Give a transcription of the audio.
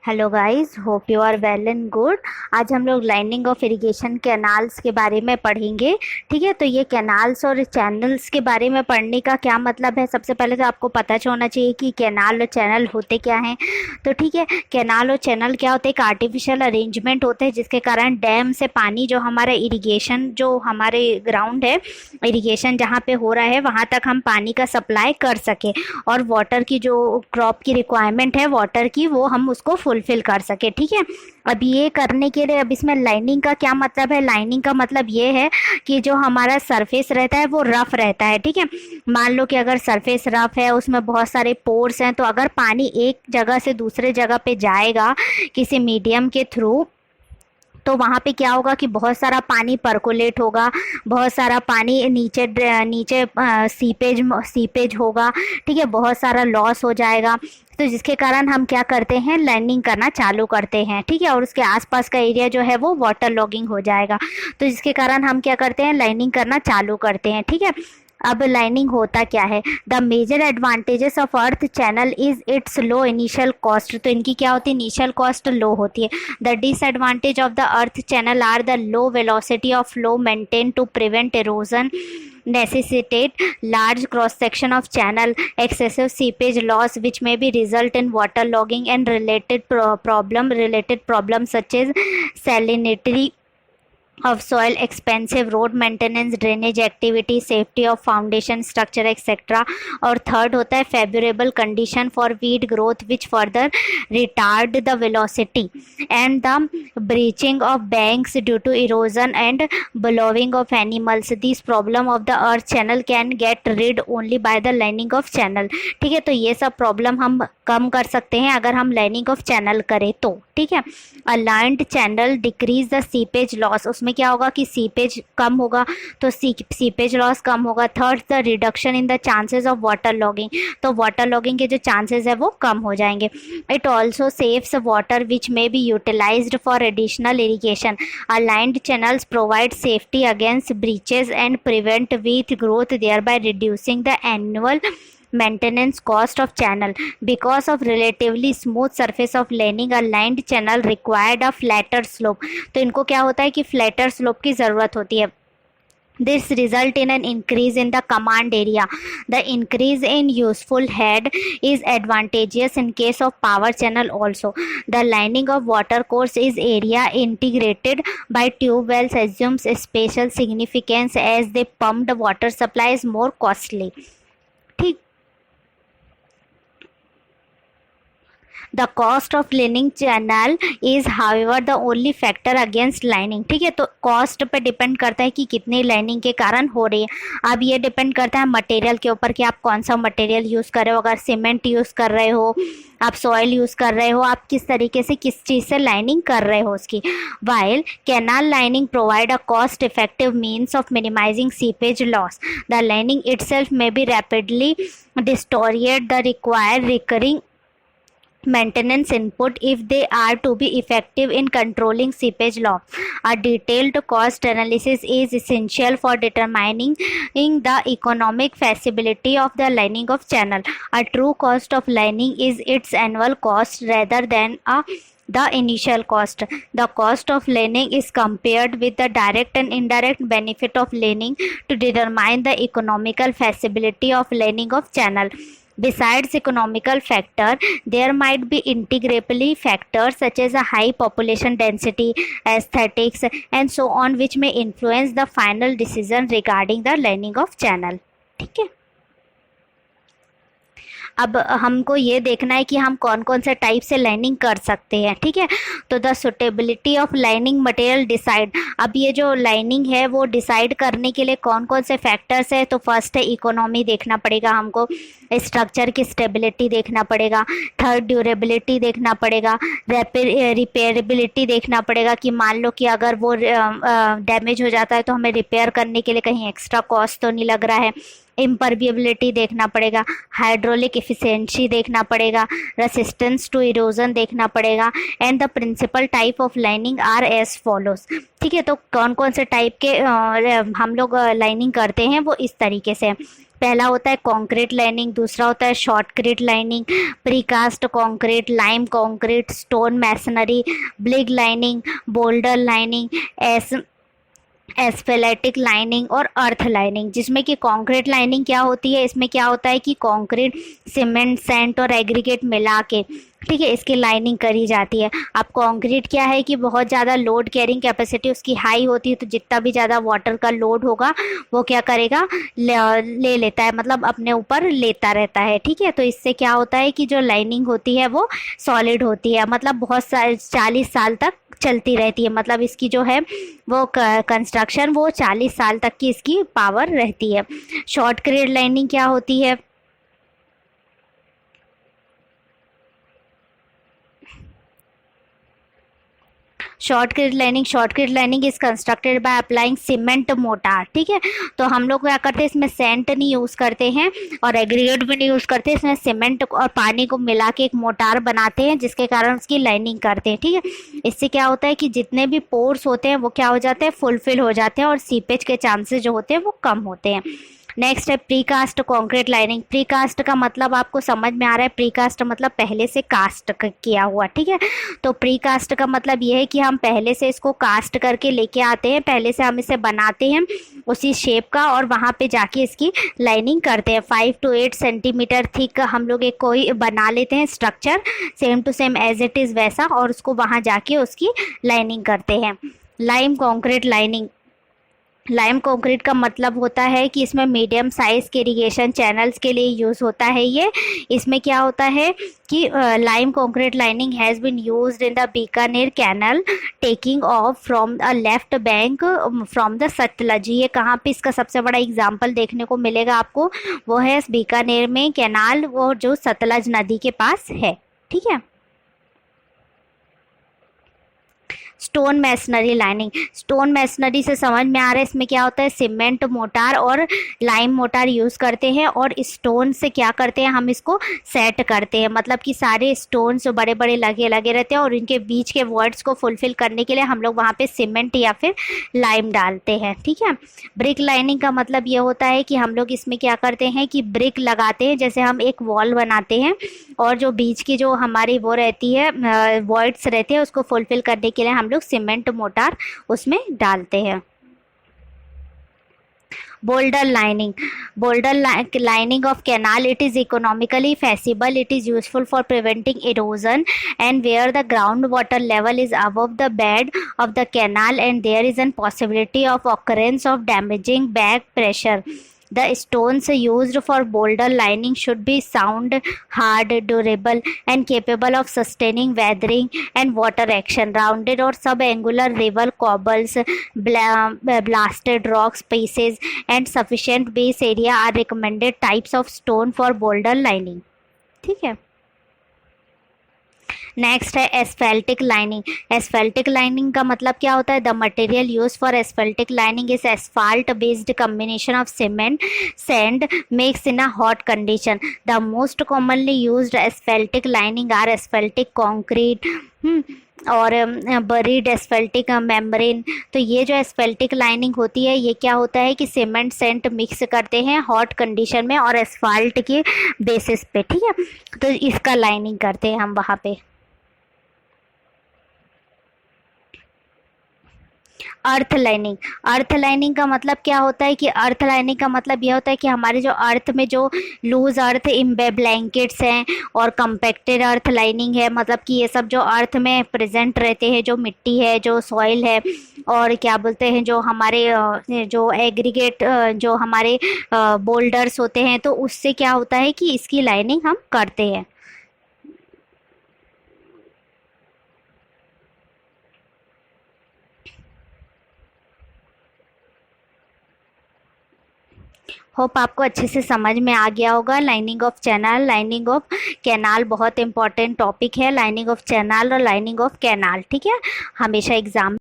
Hello guys, hope you are well and good. आज हम लोग लाइनिंग ऑफ इरिगेशन कैनाल्स के बारे में पढ़ेंगे। ठीक है, तो ये कैनाल्स और चैनल्स के बारे में पढ़ने का क्या मतलब है। सबसे पहले तो आपको पता होना चाहिए कि कैनाल और चैनल होते क्या हैं। तो ठीक है, कैनाल और चैनल क्या होते हैं? एक आर्टिफिशियल अरेंजमेंट होते हैं जिसके कारण डैम से पानी जो हमारा इरिगेशन, जो हमारे ग्राउंड है, इरिगेशन जहाँ पे हो रहा है वहाँ तक हम पानी का सप्लाई कर सके और वाटर की जो क्रॉप की रिक्वायरमेंट है वाटर की, वो हम उसको फुलफिल कर सके। ठीक है, अब ये करने के लिए अब इसमें लाइनिंग का क्या मतलब है। लाइनिंग का मतलब ये है कि जो हमारा सरफेस रहता है वो रफ रहता है। ठीक है, मान लो कि अगर सरफेस रफ है, उसमें बहुत सारे पोर्स हैं, तो अगर पानी एक जगह से दूसरे जगह पे जाएगा किसी मीडियम के थ्रू, तो वहाँ पे क्या होगा कि बहुत सारा पानी परकोलेट होगा, बहुत सारा पानी नीचे नीचे सीपेज सीपेज होगा। ठीक है, बहुत सारा लॉस हो जाएगा। तो जिसके कारण हम क्या करते हैं, लाइनिंग करना चालू करते हैं। ठीक है, और उसके आसपास का एरिया जो है वो वाटर लॉगिंग हो जाएगा। तो जिसके कारण हम क्या करते हैं, लाइनिंग करना चालू करते हैं। ठीक है, अब लाइनिंग होता क्या है। The major advantages of earth channel is its low initial cost. तो इनकी क्या होती है, इनिशियल कॉस्ट लो होती है। The disadvantage of the earth channel are the low velocity of flow maintain to prevent erosion, necessitate large cross section of channel, excessive seepage loss which may be result in water logging and related problems such as salinity of soil, expensive road maintenance, drainage activity, safety of foundation structure etc. और third होता है favorable condition for weed growth which further retard the velocity and the breaching of banks due to erosion and blowing of animals. This problem of the earth channel can get rid only by the lining of channel. ठीक है, तो ये सब problem हम कम कर सकते हैं अगर हम लाइनिंग ऑफ चैनल करें तो। ठीक है, aligned channel decrease the seepage loss. उसमें क्या होगा कि सीपेज कम होगा, तो सीपेज लॉस कम होगा। Third, the reduction in the chances of water logging. तो वाटर लॉगिंग के जो चांसेस है वो कम हो जाएंगे। It also saves water which may be utilised for additional irrigation. A lined channels provide safety against breaches and prevent weed growth, thereby reducing the annual maintenance cost of channel. Because of relatively smooth surface of laning, a lined channel required a flatter slope. तो इनको क्या होता है कि flatter slope की ज़रूरत होती है। This result in an increase in the command area. The increase in useful head is advantageous in case of power channel also. The lining of water course is area integrated by tube wells assumes special significance as the pumped water supply is more costly. ठीक, the cost of lining channel is however the only factor against lining. ठीक है, तो cost पे depend करता है कि कितनी lining के कारण हो रही है। अब ये डिपेंड करता है मटेरियल के ऊपर कि आप कौन सा मटेरियल यूज़ कर रहे हो। अगर सीमेंट यूज़ कर रहे हो, आप सॉइल यूज़ कर रहे हो, आप किस तरीके से किस चीज़ से लाइनिंग कर रहे हो उसकी। While canal lining provide a cost effective means of minimising seepage loss, the lining itself may be rapidly deteriorate the required recurring maintenance input if they are to be effective in controlling seepage loss. A detailed cost analysis is essential for determining the economic feasibility of the lining of channel. A true cost of lining is its annual cost rather than the initial cost. The cost of laning is compared with the direct and indirect benefit of laning to determine the economical feasibility of laning of channel. Besides economical factor, there might be integrable factors such as a high population density, aesthetics, and so on, which may influence the final decision regarding the lining of channel. ठीक है, अब हमको ये देखना है कि हम कौन कौन से टाइप से लाइनिंग कर सकते हैं। ठीक है, तो the suitability of lining material decide. अब ये जो लाइनिंग है वो डिसाइड करने के लिए कौन कौन से फैक्टर्स है। तो फर्स्ट है इकोनॉमी देखना पड़ेगा हमको, स्ट्रक्चर की स्टेबिलिटी देखना पड़ेगा, थर्ड ड्यूरेबिलिटी देखना पड़ेगा, रिपेयरेबिलिटी देखना पड़ेगा कि मान लो कि अगर वो डैमेज हो जाता है तो हमें रिपेयर करने के लिए कहीं एक्स्ट्रा कॉस्ट तो नहीं लग रहा है। इम्पर्बिएबिलिटी देखना पड़ेगा, हाइड्रोलिक एफिशिएंसी देखना पड़ेगा, रेसिस्टेंस टू इरोजन देखना पड़ेगा। And the principal type of lining are as follows. ठीक है, तो कौन कौन से टाइप के हम लोग लाइनिंग करते हैं वो इस तरीके से। पहला होता है कंक्रीट लाइनिंग, दूसरा होता है shotcrete lining, precast concrete, lime concrete, stone masonry, brick lining, boulder lining, asphaltic lining और अर्थ लाइनिंग। जिसमें कि कंक्रीट लाइनिंग क्या होती है, इसमें क्या होता है कि कंक्रीट, सीमेंट, सैंड और एग्रीगेट मिला के, ठीक है, इसकी लाइनिंग करी जाती है। अब कंक्रीट क्या है कि बहुत ज़्यादा लोड कैरिंग कैपेसिटी उसकी हाई होती है, तो जितना भी ज़्यादा वाटर का लोड होगा वो क्या करेगा, ले लेता है, मतलब अपने ऊपर लेता रहता है। ठीक है, तो इससे क्या होता है कि जो लाइनिंग होती है वो सॉलिड होती है, मतलब बहुत 40 साल तक चलती रहती है। मतलब इसकी जो है वो कंस्ट्रक्शन वो 40 साल तक की इसकी पावर रहती है। शॉर्टक्रीट लाइनिंग क्या होती है, shotcrete lining is constructed by applying cement mortar. ठीक है, तो हम लोग क्या करते हैं, इसमें सेंट नहीं यूज़ करते हैं और एग्रीगेट भी नहीं यूज़ करते, इसमें सीमेंट और पानी को मिला के एक मोटार बनाते हैं, जिसके कारण उसकी लाइनिंग करते हैं। ठीक है, इससे क्या होता है कि जितने भी पोर्स होते हैं वो क्या हो जाते हैं, फुलफिल हो जाते हैं और सीपेज के चांसेस जो होते हैं वो कम होते हैं। नेक्स्ट है प्रीकास्ट कंक्रीट लाइनिंग। प्रीकास्ट का मतलब आपको समझ में आ रहा है, प्रीकास्ट मतलब पहले से कास्ट किया हुआ। ठीक है, तो प्रीकास्ट का मतलब ये है कि हम पहले से इसको कास्ट करके लेके आते हैं, पहले से हम इसे बनाते हैं उसी शेप का और वहाँ पे जाके इसकी लाइनिंग करते हैं। 5 to 8 सेंटीमीटर थिक हम लोग एक कोई बना लेते हैं structure, same to same as it is वैसा, और उसको वहाँ जाके उसकी लाइनिंग करते हैं। Lime concrete lining. Lime concrete का मतलब होता है कि इसमें मीडियम साइज़ के इरिगेशन चैनल्स के लिए यूज़ होता है ये। इसमें क्या होता है कि lime concrete lining has been used in the Bikaner canal taking off from a left bank from the Sutlej. ये कहाँ पे इसका सबसे बड़ा एग्जाम्पल देखने को मिलेगा आपको, वो है बीकानेर में कैनाल, वो जो सतलज नदी के पास है। ठीक है, stone masonry lining. Stone masonry से समझ में आ रहा है, इसमें क्या होता है, सीमेंट मोटार और लाइम मोटार यूज़ करते हैं और स्टोन से क्या करते हैं, हम इसको सेट करते हैं। मतलब कि सारे स्टोन्स बड़े बड़े लगे रहते हैं और इनके बीच के वर्ड्स को फुलफिल करने के लिए हम लोग वहाँ पे सीमेंट या फिर लाइम डालते हैं। ठीक है, ब्रिक लाइनिंग का मतलब ये होता है कि हम लोग इसमें क्या करते हैं कि ब्रिक लगाते हैं, जैसे हम एक वॉल बनाते हैं और जो बीच की जो हमारी वो रहती है वर्ड्स रहते हैं उसको फुलफिल करने के लिए हम लोग सीमेंट मोटार उसमें डालते हैं। Boulder lining. Boulder lining of canal, it is economically feasible, it is useful for preventing erosion and where the groundwater level is above the bed of the canal and there is a possibility of occurrence of damaging back pressure. The stones used for boulder lining should be sound, hard, durable, and capable of sustaining weathering and water action. Rounded or subangular river cobbles, blasted rocks pieces, and sufficient base area are recommended types of stone for boulder lining. ठीक है, next है एस्फेल्टिक lining. एस्फेल्टिक lining का मतलब क्या होता है, the material use for asphaltic lining is asphalt based combination of cement sand mix in a hot condition. The most commonly used asphaltic lining are asphaltic concrete और buried asphaltic membrane. तो ये जो एस्फेल्टिक lining होती है ये क्या होता है कि सीमेंट सेंट मिक्स करते हैं हॉट कंडीशन में और एस्फाल्ट के बेसिस पे। ठीक है, तो इसका लाइनिंग करते हैं हम वहाँ पे। अर्थ लाइनिंग। अर्थ लाइनिंग का मतलब क्या होता है कि अर्थ लाइनिंग का मतलब यह होता है कि हमारे जो अर्थ में जो लूज अर्थ ब्लैंकेट्स हैं और कंपैक्टेड अर्थ लाइनिंग है, मतलब कि ये सब जो अर्थ में प्रेजेंट रहते हैं, जो मिट्टी है, जो सॉइल है और क्या बोलते हैं जो हमारे जो एग्रीगेट जो हमारे बोल्डर्स होते हैं, तो उससे क्या होता है कि इसकी लाइनिंग हम करते हैं। होप आपको अच्छे से समझ में आ गया होगा। Lining of channel, lining of canal बहुत इंपॉर्टेंट टॉपिक है, लाइनिंग ऑफ चैनल और लाइनिंग ऑफ कैनाल। ठीक है, हमेशा एग्जाम